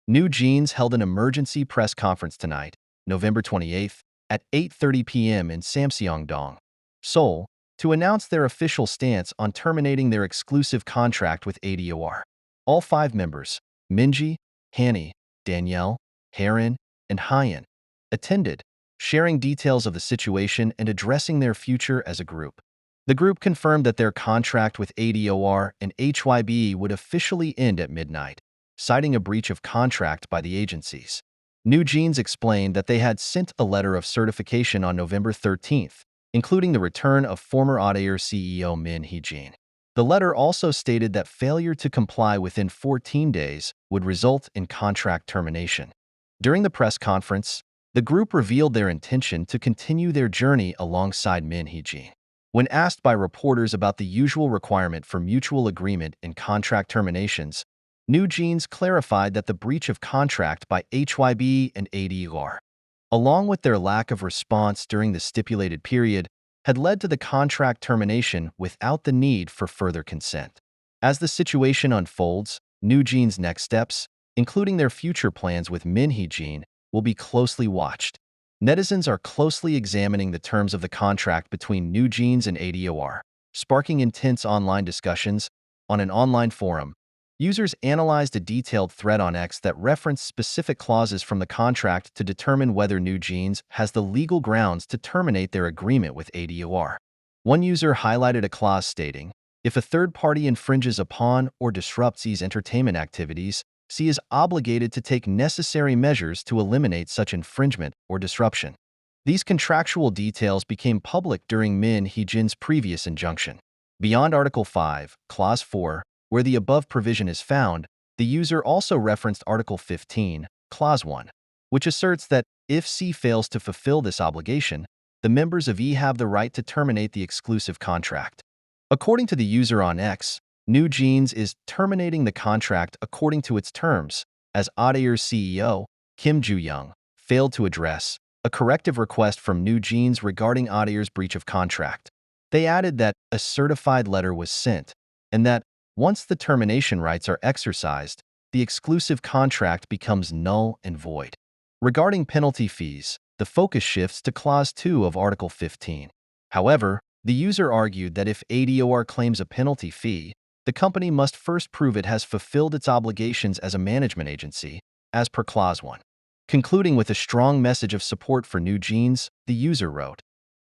NewJeans held an emergency press conference tonight, November 28th, at 8:30 p.m. in Samseong-dong, Seoul, to announce their official stance on terminating their exclusive contract with ADOR. All 5 members, Minji, Haerin, Danielle, Haerin, and Haerin, attended, sharing details of the situation and addressing their future as a group. The group confirmed that their contract with ADOR and HYBE would officially end at midnight, citing a breach of contract by the agencies. NewJeans explained that they had sent a letter of certification on November 13th, including the return of former ADOR CEO Minji. The letter also stated that failure to comply within 14 days would result in contract termination. During the press conference, the group revealed their intention to continue their journey alongside Minji. When asked by reporters about the usual requirement for mutual agreement in contract terminations, NewJeans clarified that the breach of contract by HYBE and ADOR, along with their lack of response during the stipulated period, had led to the contract termination without the need for further consent. As the situation unfolds, NewJeans' next steps, including their future plans with Minji, will be closely watched. Netizens are closely examining the terms of the contract between NewJeans and ADOR, sparking intense online discussions. On an online forum, users analyzed a detailed thread on X that referenced specific clauses from the contract to determine whether NewJeans has the legal grounds to terminate their agreement with ADOR. One user highlighted a clause stating, "If a third party infringes upon or disrupts these entertainment activities, she is obligated to take necessary measures to eliminate such infringement or disruption." These contractual details became public during Minji's previous injunction. Beyond Article 5, Clause 4, where the above provision is found, the user also referenced Article 15, Clause 1, which asserts that if C fails to fulfill this obligation, the members of E have the right to terminate the exclusive contract. According to the user on X, NewJeans is terminating the contract according to its terms, as ADOR's CEO, Kim Joo-young, failed to address a corrective request from NewJeans regarding ADOR's breach of contract. They added that a certified letter was sent, and that once the termination rights are exercised, the exclusive contract becomes null and void. Regarding penalty fees, the focus shifts to Clause 2 of Article 15. However, the user argued that if ADOR claims a penalty fee, the company must first prove it has fulfilled its obligations as a management agency, as per Clause 1. Concluding with a strong message of support for NewJeans, the user wrote,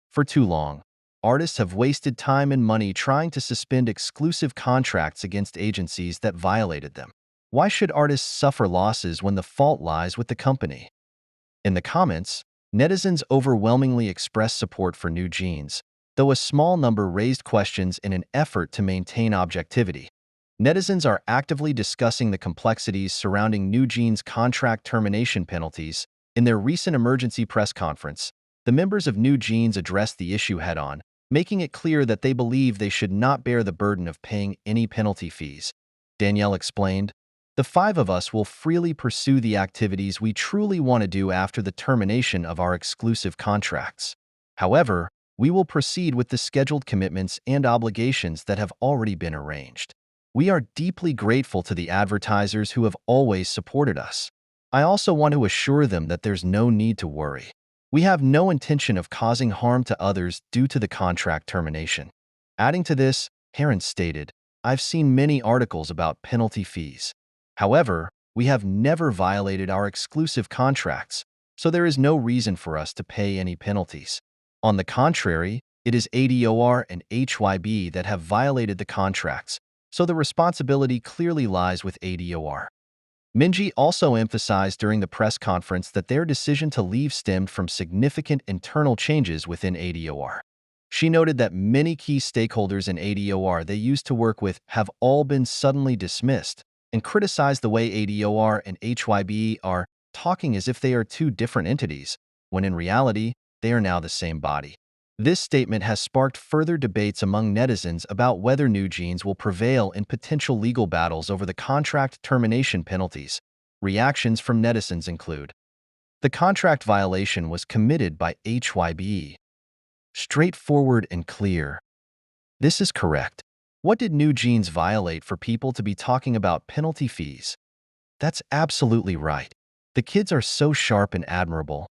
"For too long, artists have wasted time and money trying to suspend exclusive contracts against agencies that violated them. Why should artists suffer losses when the fault lies with the company?" In the comments, netizens overwhelmingly expressed support for NewJeans, though a small number raised questions in an effort to maintain objectivity. Netizens are actively discussing the complexities surrounding NewJeans' contract termination penalties. In their recent emergency press conference, the members of NewJeans addressed the issue head-on, making it clear that they believe they should not bear the burden of paying any penalty fees. Danielle explained, "The 5 of us will freely pursue the activities we truly want to do after the termination of our exclusive contracts. However, we will proceed with the scheduled commitments and obligations that have already been arranged. We are deeply grateful to the advertisers who have always supported us. I also want to assure them that there's no need to worry. We have no intention of causing harm to others due to the contract termination." Adding to this, Haerin stated, "I've seen many articles about penalty fees. However, we have never violated our exclusive contracts, so there is no reason for us to pay any penalties. On the contrary, it is ADOR and HYBE that have violated the contracts, so the responsibility clearly lies with ADOR." Minji also emphasized during the press conference that their decision to leave stemmed from significant internal changes within ADOR. She noted that many key stakeholders in ADOR they used to work with have all been suddenly dismissed, and criticized the way ADOR and HYBE are talking as if they are 2 different entities, when in reality, they are now the same body. This statement has sparked further debates among netizens about whether NewJeans will prevail in potential legal battles over the contract termination penalties. Reactions from netizens include, "The contract violation was committed by HYBE. Straightforward and clear. This is correct. What did NewJeans violate for people to be talking about penalty fees?" That's absolutely right. The kids are so sharp and admirable,